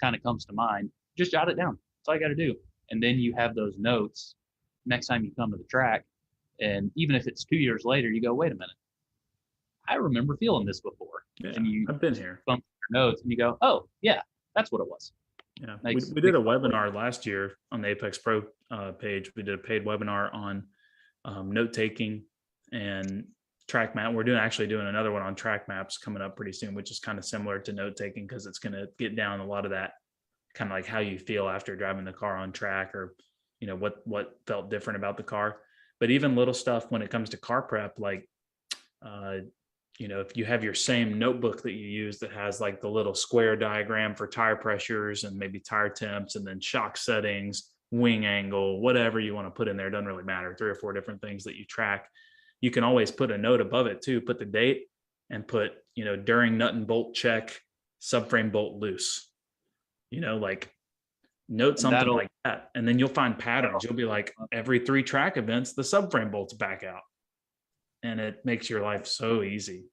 kind of comes to mind, just jot it down. That's all you got to do. And then you have those notes next time you come to the track. And even if it's 2 years later, you go, wait a minute, I remember feeling this before. Yeah, and I've been here. Bump your notes and you go, oh yeah, that's what it was. Yeah, we did a webinar last year on the Apex Pro page. We did a paid webinar on note taking and track map. We're actually doing another one on track maps coming up pretty soon, which is kind of similar to note taking, because it's going to get down a lot of that kind of like how you feel after driving the car on track, or what felt different about the car. But even little stuff when it comes to car prep, like if you have your same notebook that you use that has like the little square diagram for tire pressures and maybe tire temps, and then shock settings, wing angle, whatever you want to put in there, doesn't really matter, 3 or 4 different things that you track. You can always put a note above it too, put the date, and put, during nut and bolt check, subframe bolt loose, like note something like that. And then you'll find patterns. You'll be like, every 3 track events, the subframe bolts back out. And it makes your life so easy.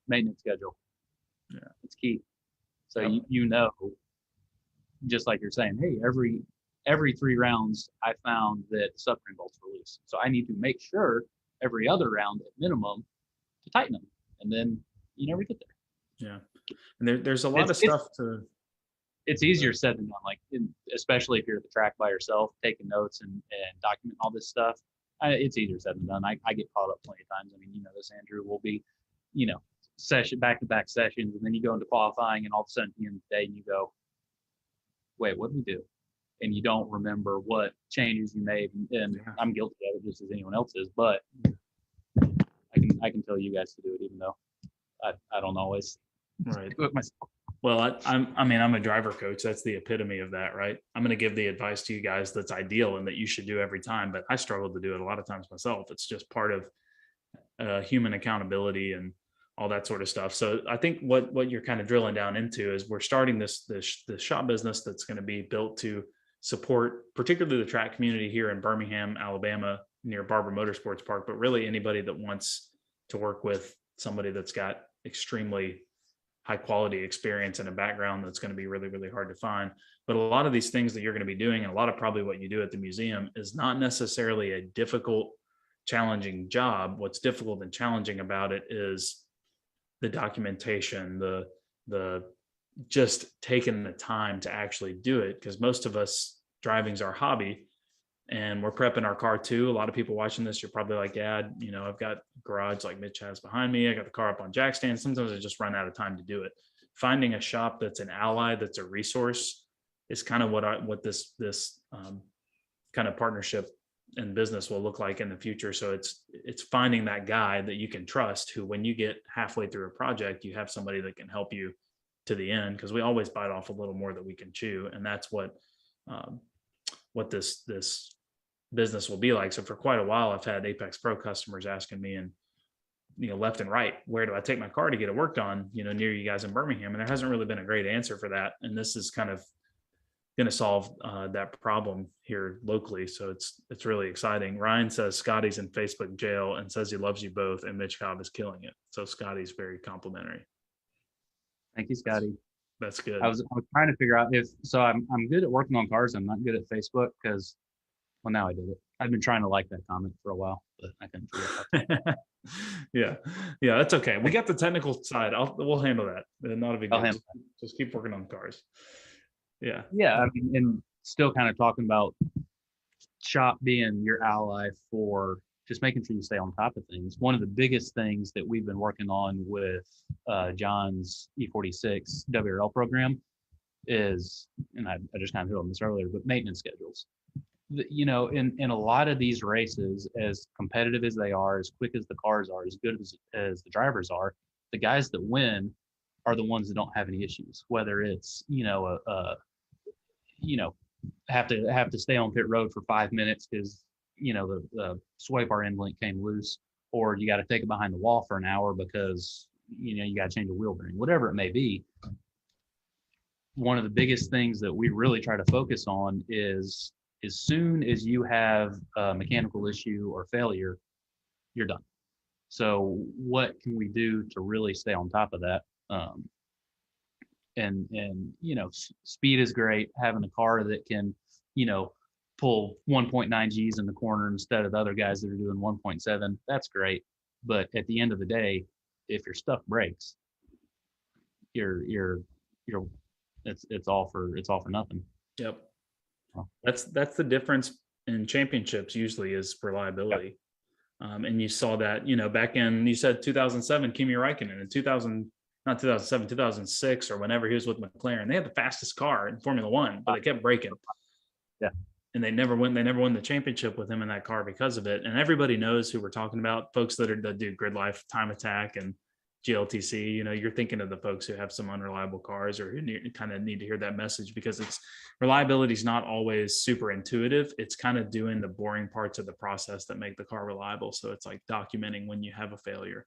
Maintenance schedule. Yeah. It's key. So just like you're saying, hey, every 3 rounds, I found that subframe bolts were loose. So I need to make sure every other round at minimum to tighten them. And then you never get there. Yeah. And there's a lot of stuff to. It's easier said than done, like especially if you're at the track by yourself, taking notes and documenting all this stuff. It's easier said than done. I get caught up plenty of times. I mean, this, Andrew, will be, session back-to-back sessions, and then you go into qualifying, and all of a sudden at the end of the day, and you go, wait, what did we do? And you don't remember what changes you made. And I'm guilty of it just as anyone else is, but I can tell you guys to do it, even though I don't always do it myself. Well, I'm a driver coach. That's the epitome of that, right? I'm going to give the advice to you guys that's ideal and that you should do every time, but I struggle to do it a lot of times myself. It's just part of human accountability and all that sort of stuff. So I think what you're kind of drilling down into is we're starting this shop business that's going to be built to support particularly the track community here in Birmingham, Alabama, near Barber Motorsports Park, but really anybody that wants to work with somebody that's got extremely high quality experience and a background that's going to be really, really hard to find. But a lot of these things that you're going to be doing, and a lot of probably what you do at the museum, is not necessarily a difficult, challenging job. What's difficult and challenging about it is the documentation, the just taking the time to actually do it. Because most of us, driving's our hobby, and we're prepping our car too. A lot of people watching this, you're probably like, yeah, I've got a garage like Mitch has behind me. I got the car up on jack stands. Sometimes I just run out of time to do it. Finding a shop that's an ally, that's a resource, is kind of what this kind of partnership and business will look like in the future. So it's finding that guy that you can trust, who, when you get halfway through a project, you have somebody that can help you to the end, because we always bite off a little more that we can chew. And that's what this business will be like. So for quite a while, I've had Apex Pro customers asking me, and left and right, where do I take my car to get it worked on, near you guys in Birmingham? And there hasn't really been a great answer for that. And this is kind of going to solve that problem here locally. So it's really exciting. Ryan says Scotty's in Facebook jail and says he loves you both, and Mitch Cobb is killing it. So Scotty's very complimentary. Thank you, Scotty. That's good. I was trying to figure out I'm good at working on cars. I'm not good at Facebook because, well, now I did it. I've been trying to like that comment for a while, but I couldn't figure it out. Yeah, that's okay. We got the technical side. We'll handle that. Not a big deal. Just keep working on cars. Yeah. I mean, and still kind of talking about shop being your ally for just making sure you stay on top of things. One of the biggest things that we've been working on with John's E46 WRL program is, and I just kind of hit on this earlier, but maintenance schedules. In a lot of these races, as competitive as they are, as quick as the cars are, as good as the drivers are, the guys that win are the ones that don't have any issues, whether it's, have to stay on pit road for 5 minutes because, the sway bar end link came loose, or you got to take it behind the wall for an hour because, you got to change a wheel bearing, whatever it may be. One of the biggest things that we really try to focus on is, as soon as you have a mechanical issue or failure, you're done. So what can we do to really stay on top of that? Speed is great. Having a car that can, pull 1.9 Gs in the corner instead of the other guys that are doing 1.7, that's great. But at the end of the day, if your stuff breaks, it's all for nothing. Yep. That's the difference in championships usually, is reliability. Yep. And you saw that, back in, you said 2007, Kimi Räikkönen, in 2006 or whenever he was with McLaren, they had the fastest car in Formula One, but they kept breaking. Yeah. And they never won the championship with him in that car because of it. And everybody knows who we're talking about, folks that do Grid Life, Time Attack, and GLTC. You're thinking of the folks who have some unreliable cars, or who kind of need to hear that message, because reliability is not always super intuitive. It's kind of doing the boring parts of the process that make the car reliable. So it's like documenting when you have a failure,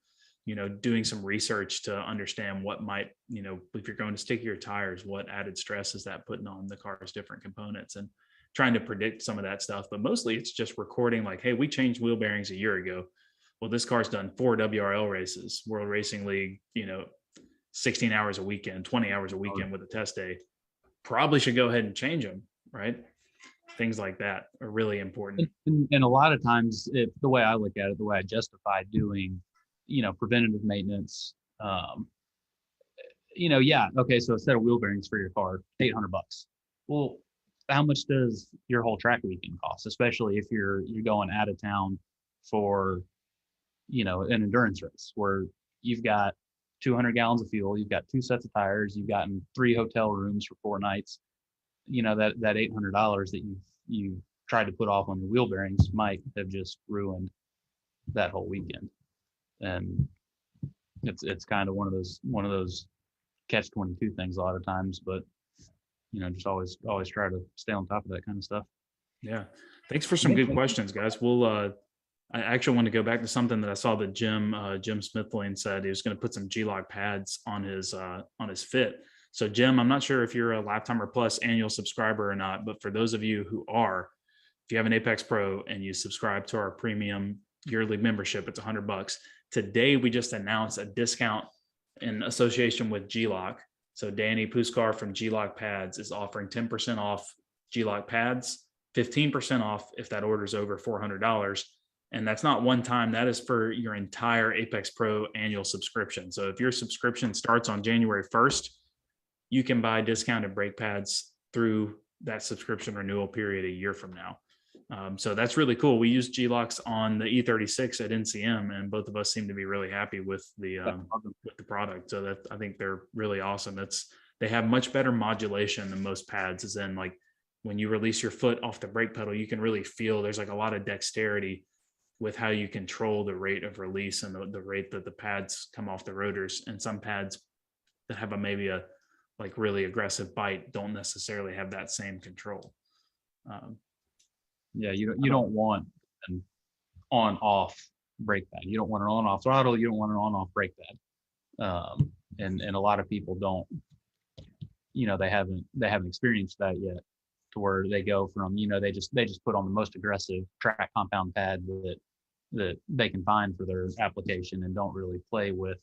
doing some research to understand what might, if you're going to stick your tires, what added stress is that putting on the car's different components, and trying to predict some of that stuff. But mostly it's just recording, like, hey, we changed wheel bearings a year ago. Well, this car's done 4 WRL races, World Racing League, 16 hours a weekend, 20 hours a weekend with a test day. Probably should go ahead and change them, right? Things like that are really important. And a lot of times, the way I look at it, the way I justify doing, preventative maintenance, okay, so a set of wheel bearings for your car, $800. Well, how much does your whole track weekend cost, especially if you're going out of town for, an endurance race where you've got 200 gallons of fuel, you've got 2 sets of tires, you've gotten 3 hotel rooms for 4 nights, that $800 that you tried to put off on your wheel bearings might have just ruined that whole weekend. And it's kind of one of those catch-22 things a lot of times, but just always try to stay on top of that kind of stuff. Yeah. Thanks for some good questions, guys. We'll I actually want to go back to something that I saw that Jim Smithlane said he was going to put some G-Lock pads on his Fit. So Jim, I'm not sure if you're a Lifetime or Plus annual subscriber or not, but for those of you who are, if you have an Apex Pro and you subscribe to our premium yearly membership, it's $100. Today we just announced a discount in association with G-Lock. So Danny Puskar from G-Lock Pads is offering 10% off G-Lock pads, 15% off if that order is over $400. And that's not one time, that is for your entire Apex Pro annual subscription. So if your subscription starts on January 1st, you can buy discounted brake pads through that subscription renewal period a year from now. So that's really cool. We used G-Locks on the E36 at NCM, and both of us seem to be really happy with the product. So that, I think they're really awesome. They have much better modulation than most pads, as in like when you release your foot off the brake pedal, you can really feel there's like a lot of dexterity with how you control the rate of release and the rate that the pads come off the rotors. And some pads that have maybe a like really aggressive bite don't necessarily have that same control. Yeah, you don't want an on-off brake pad. You don't want an on-off throttle. You don't want an on-off brake pad. And a lot of people don't. They haven't experienced that yet, to where they go from they just put on the most aggressive track compound pad that they can find for their application and don't really play with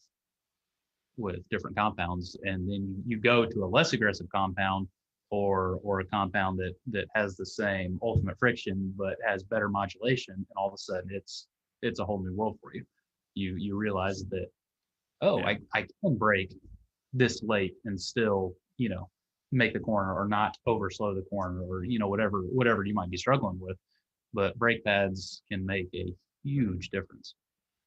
different compounds. And then you go to a less aggressive compound or a compound that has the same ultimate friction but has better modulation, and all of a sudden it's a whole new world for you. You realize that, I can brake this late and still make the corner, or not overslow the corner, or whatever you might be struggling with. But brake pads can make a huge difference.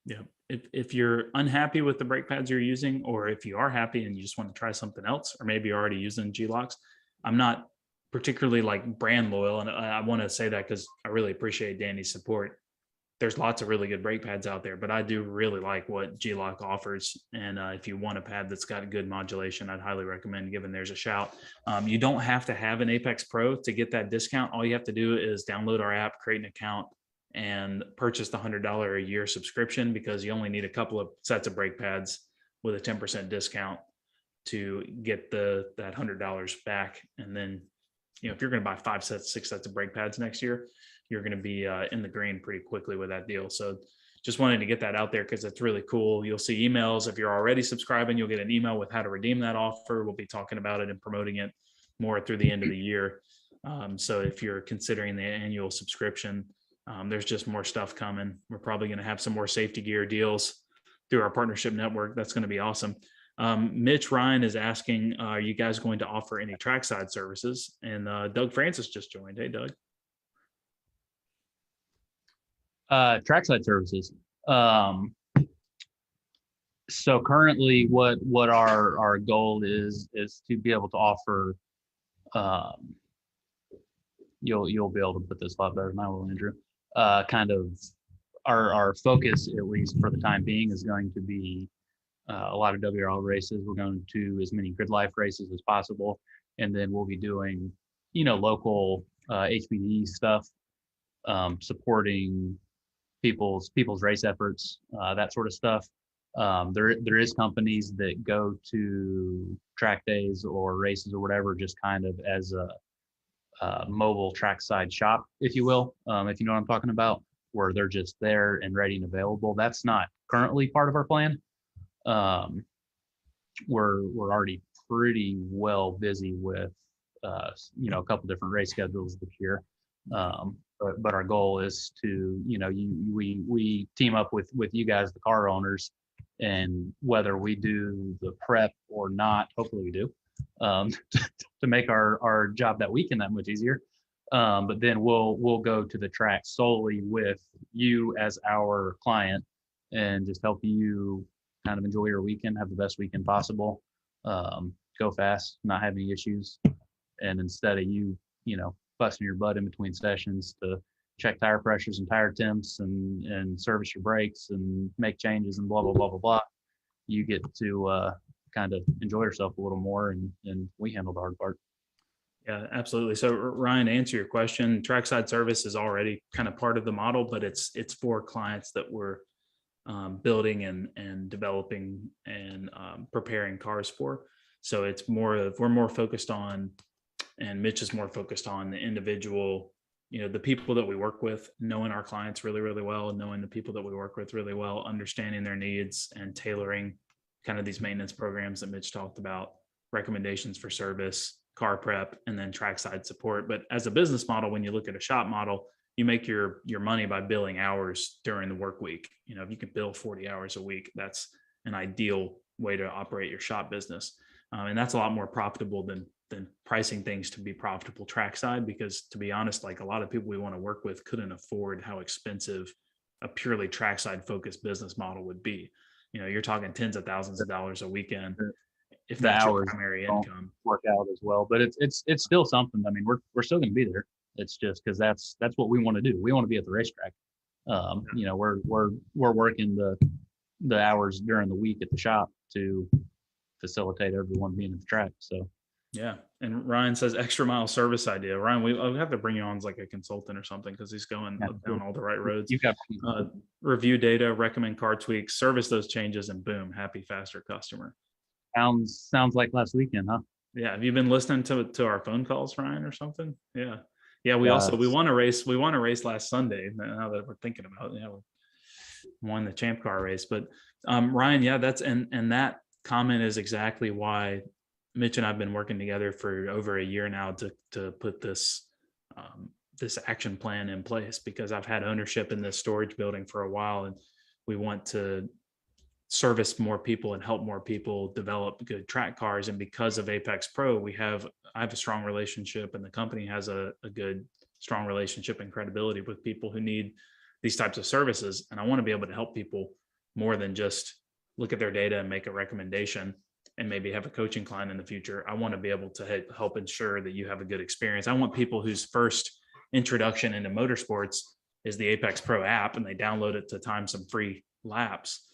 Yeah. If you're unhappy with the brake pads you're using, or if you are happy and you just want to try something else, or maybe you're already using G-Locks, I'm not particularly like brand loyal. And I want to say that because I really appreciate Danny's support. There's lots of really good brake pads out there, but I do really like what G-Lock offers. And if you want a pad that's got a good modulation, I'd highly recommend giving theirs a shout. You don't have to have an Apex Pro to get that discount. All you have to do is download our app, create an account, and purchase the $100 a year subscription, because you only need a couple of sets of brake pads with a 10% discount to get that $100 back. And then, if you're going to buy 6 sets of brake pads next year, you're going to be in the green pretty quickly with that deal. So just wanted to get that out there because it's really cool. You'll see emails. If you're already subscribing, you'll get an email with how to redeem that offer. We'll be talking about it and promoting it more through the end of the year. So if you're considering the annual subscription, there's just more stuff coming. We're probably going to have some more safety gear deals through our partnership network. That's going to be awesome. Mitch Ryan is asking, are you guys going to offer any trackside services? And Doug Francis just joined. Hey, Doug. Trackside services. So currently what our goal is to be able to offer, you'll be able to put this a lot better than I will, Andrew. Kind of our focus, at least for the time being, is going to be a lot of WRL races. We're going to as many grid life races as possible, and then we'll be doing local HPD stuff, supporting people's race efforts, that sort of stuff. There is companies that go to track days or races or whatever, just kind of as a mobile trackside shop, if you will, if you know what I'm talking about, where they're just there and ready and available. That's not currently part of our plan. We're already pretty well busy with a couple different race schedules this year. But our goal is to, we team up with you guys, the car owners, and whether we do the prep or not, hopefully we do, to make our job that weekend that much easier. But then we'll go to the track solely with you as our client and just help you kind of enjoy your weekend, have the best weekend possible, go fast, not have any issues. And instead of you busting your butt in between sessions to check tire pressures and tire temps and service your brakes and make changes and blah, blah, blah, blah, blah, you get to kind of enjoy yourself a little more, and we handle the hard part. Yeah, absolutely. So Ryan, to answer your question, trackside service is already kind of part of the model, but it's for clients that we're building and developing and preparing cars for. So it's more of, we're more focused on, and Mitch is more focused on the individual, the people that we work with, knowing our clients really, really well, and knowing the people that we work with really well, understanding their needs and tailoring kind of these maintenance programs that Mitch talked about, recommendations for service, car prep, and then trackside support. But as a business model, when you look at a shop model, you make your money by billing hours during the work week. If you can bill 40 hours a week, that's an ideal way to operate your shop business. And that's a lot more profitable than pricing things to be profitable trackside, because to be honest, like a lot of people we want to work with couldn't afford how expensive a purely trackside focused business model would be. You're talking tens of thousands of dollars a weekend if The that's your hours primary don't income. work out as well, but it's still something. I mean, we're still going to be there. It's just because that's what we want to do. We want to be at the racetrack. We're working the hours during the week at the shop to facilitate everyone being at the track. So Yeah. And Ryan says extra mile service idea. Ryan, we have to bring you on as like a consultant or something, because he's going down all the right roads. you got Review data, recommend car tweaks, service those changes, and boom, happy, faster customer. sounds like last weekend, huh? Yeah. Have you been listening to our phone calls, Ryan, or something? Yeah. Yeah. We won a race. We won a race last Sunday. Now that we're thinking about it, we won the champ car race. But Ryan, yeah, and that comment is exactly why Mitch and I've been working together for over a year now to put this action plan in place, because I've had ownership in this storage building for a while, and we want to service more people and help more people develop good track cars. And because of Apex Pro, I have a strong relationship, and the company has a good, strong relationship and credibility with people who need these types of services. And I want to be able to help people more than just look at their data and make a recommendation and maybe have a coaching client in the future. I want to be able to help ensure that you have a good experience. I want people whose first introduction into motorsports is the Apex Pro app and they download it to time some free laps.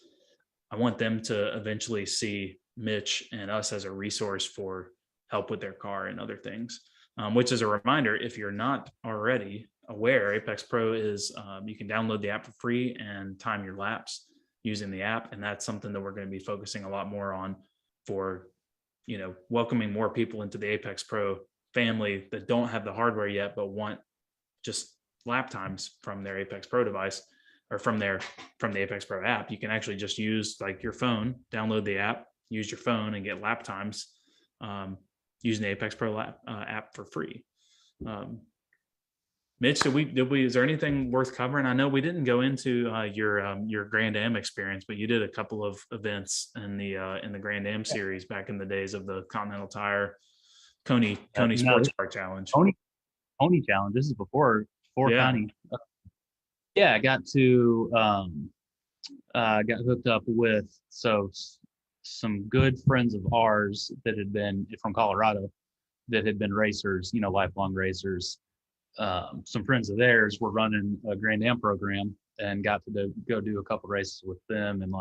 I want them to eventually see Mitch and us as a resource for help with their car and other things, which is a reminder, if you're not already aware, Apex Pro is, you can download the app for free and time your laps using the app. And that's something that we're going to be focusing a lot more on for, welcoming more people into the Apex Pro family that don't have the hardware yet, but want just lap times from their Apex Pro device or from the Apex Pro app. You can actually just use like your phone, download the app, use your phone and get lap times using the Apex Pro app for free. Mitch, is there anything worth covering? I know we didn't go into your Grand Am experience, but you did a couple of events in the Grand Am series back in the days of the Continental Tire Coney Sports Car Challenge. Coney Challenge. This is before Coney. Yeah, I got to got hooked up with some good friends of ours that had been from Colorado that had been racers, lifelong racers. Some friends of theirs were running a Grand Am program and got to go do a couple races with them. And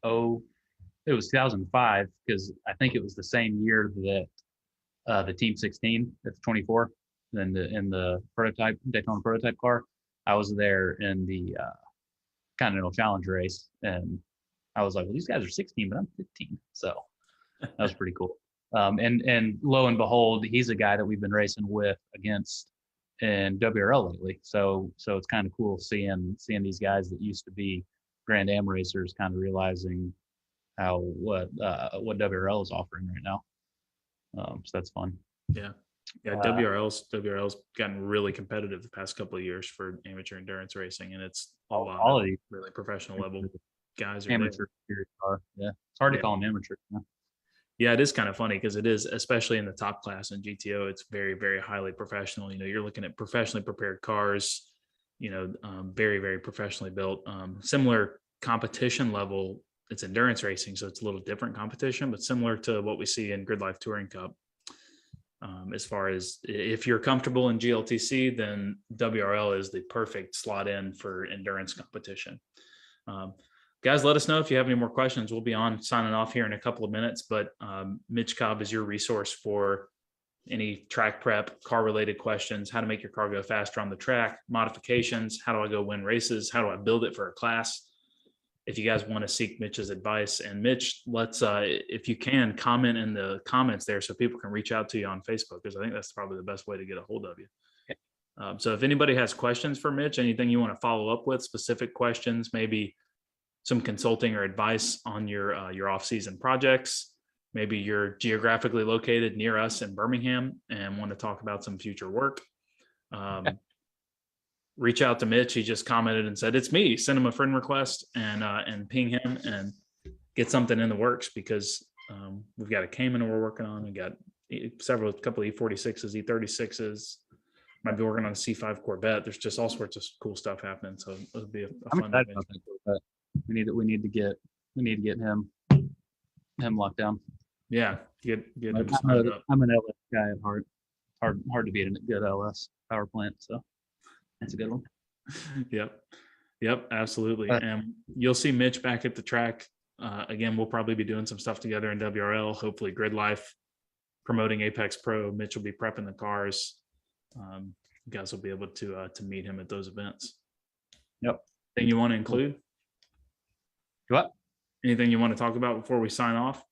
it was 2005, because I think it was the same year that the Team 16 at the 24 in the prototype Daytona prototype car. I was there in the Continental Challenge race, and I was like, well, these guys are 16, but I'm 15. So that was pretty cool. And lo and behold, he's a guy that we've been racing against in WRL lately. So it's kind of cool seeing these guys that used to be Grand Am racers kind of realizing what WRL is offering right now. So that's fun. Yeah. WRL's gotten really competitive the past couple of years for amateur endurance racing, and it's a lot of really professional level guys are amateur car. Yeah, it's hard to call them amateur. Yeah, it is kind of funny because it is, especially in the top class in GTO, it's very, very highly professional. You're looking at professionally prepared cars, very, very professionally built. Similar competition level, it's endurance racing, so it's a little different competition, but similar to what we see in Grid Life Touring Cup. As far as if you're comfortable in GLTC, then WRL is the perfect slot in for endurance competition. Guys, let us know if you have any more questions. We'll be on signing off here in a couple of minutes, but Mitch Cobb is your resource for any track prep, car related questions, how to make your car go faster on the track, modifications, how do I go win races, how do I build it for a class. If you guys want to seek Mitch's advice, and Mitch, let's if you can, comment in the comments there so people can reach out to you on Facebook, because I think that's probably the best way to get a hold of you. So if anybody has questions for Mitch, anything you want to follow up with, specific questions, maybe some consulting or advice on your off-season projects, maybe you're geographically located near us in Birmingham and want to talk about some future work, reach out to Mitch. He just commented and said, "It's me." Send him a friend request and ping him and get something in the works, because we've got a Cayman we're working on. We got a couple of E46s, E36s. Might be working on a C5 Corvette. There's just all sorts of cool stuff happening. So it'll be a fun excited about that Corvette. We need to get him locked down. Yeah, get him I'm signed up. an LS guy at heart. Hard to beat a good LS power plant. So that's a good one. Yep, absolutely. And you'll see Mitch back at the track. Again, we'll probably be doing some stuff together in WRL, hopefully Grid Life, promoting Apex Pro. Mitch will be prepping the cars. You guys will be able to meet him at those events. Yep. Anything you want to include? What? Anything you want to talk about before we sign off?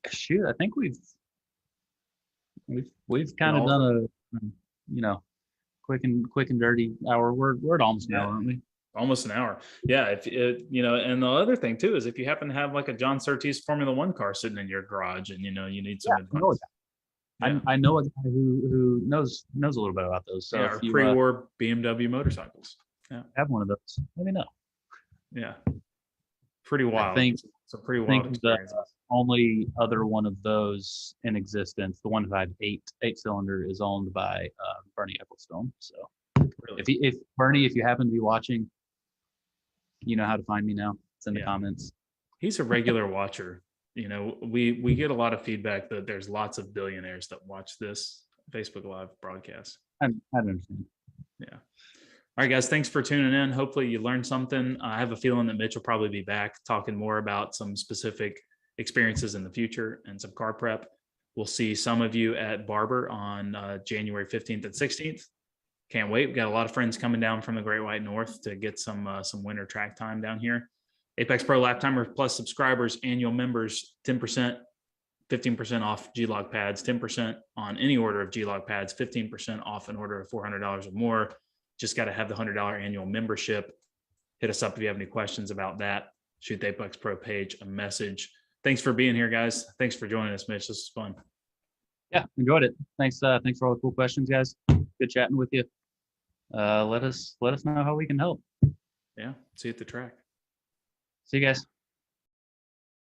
Shoot, I think we've kind of done a quick and dirty hour. We're at almost an hour, aren't we? Almost an hour. Yeah. If and the other thing too is if you happen to have like a John Surtees Formula One car sitting in your garage and you need some advice. I know a guy who knows a little bit about those. So if you, pre-war BMW motorcycles. Yeah. Have one of those, let me know. Yeah. Pretty wild. I think it's a pretty wild experience. The only other one of those in existence, the one that had eight cylinder, is owned by Bernie Ecclestone. So really? if Bernie, if you happen to be watching, you know how to find me now. It's in the comments. He's a regular watcher. We get a lot of feedback that there's lots of billionaires that watch this Facebook Live broadcast. I understand. Yeah. All right, guys, thanks for tuning in. Hopefully you learned something. I have a feeling that Mitch will probably be back talking more about some specific experiences in the future and some car prep. We'll see some of you at Barber on January 15th and 16th. Can't wait. We've got a lot of friends coming down from the Great White North to get some winter track time down here. Apex Pro Lap Timer Plus subscribers, annual members, 10%, 15% off G-Log pads, 10% on any order of G-Log pads, 15% off an order of $400 or more. Just got to have the $100 annual membership. Hit us up if you have any questions about that. Shoot the Apex Pro page a message. Thanks for being here, guys. Thanks for joining us, Mitch. This is fun. Yeah, enjoyed it. Thanks for all the cool questions, guys. Good chatting with you. Let us know how we can help. Yeah, see you at the track. See you guys.